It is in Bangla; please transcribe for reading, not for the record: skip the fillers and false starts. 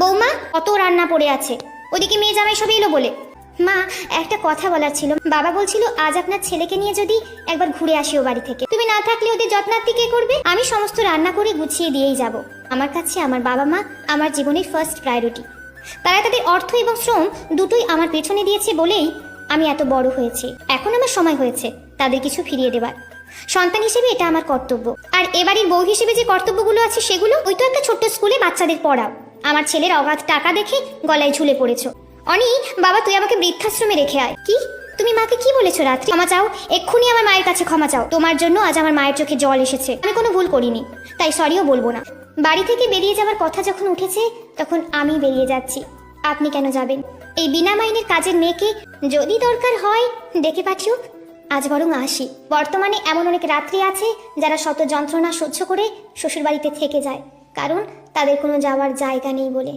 বৌমা, কত রান্না পড়ে আছে, ওদিকে মেয়ে জামাই সব এলো বলে। মা, একটা কথা বলার ছিল। বাবা বলছিল আজ আপনার ছেলেকে নিয়ে যদি একবার ঘুরে আসি ও বাড়ি থেকে। তুমি না থাকলে ওদের যত্নার্থী কে করবে? আমি সমস্ত রান্না করে গুছিয়ে দিয়েই যাব। আমার কাছে আমার বাবা মা আমার জীবনের ফার্স্ট প্রায়োরিটি। তারা তাদের অর্থ এবং শ্রম দুটোই আমার পেছনে দিয়েছে বলেই আমি এত বড় হয়েছি। এখন আমার সময় হয়েছে তাদের কিছু ফিরিয়ে দেবার। সন্তান হিসেবে এটা আমার কর্তব্য। আর এবাড়ির বউ হিসেবে যে কর্তব্যগুলো আছে সেগুলো, ওই তো একটা ছোট্ট স্কুলে বাচ্চাদের পড়াও। আমার ছেলের অগাধ টাকা দেখে গলায় ঝুলে পড়েছো। অনি, বাবা তুই আমাকে বৃদ্ধাশ্রমে রেখে আয়। কি? তুমি মাকে কি বলেছো রাত্রি? ক্ষমা চাও, এক্ষুনি আমার মায়ের কাছে ক্ষমা চাও। তোমার জন্য আজ আমার মায়ের চোখে জল এসেছে। আমি কোনো ভুল করিনি, তাই সরিও বলবো না। বাড়ি থেকে বেরিয়ে যাওয়ার কথা যখন উঠেছে তখন আমি বেরিয়ে যাচ্ছি। আপনি কেন যাবেন? এই বিনা মাইনের কাজের মেয়েকে যদি দরকার হয় ডেকে পাঠিও। আজ বরং আসি। বর্তমানে এমন অনেক রাত্রি আছে যারা শত যন্ত্রণা সহ্য করে শ্বশুরবাড়িতে থেকে যায়, কারণ তাদের কোনো যাওয়ার জায়গা নেই বলে।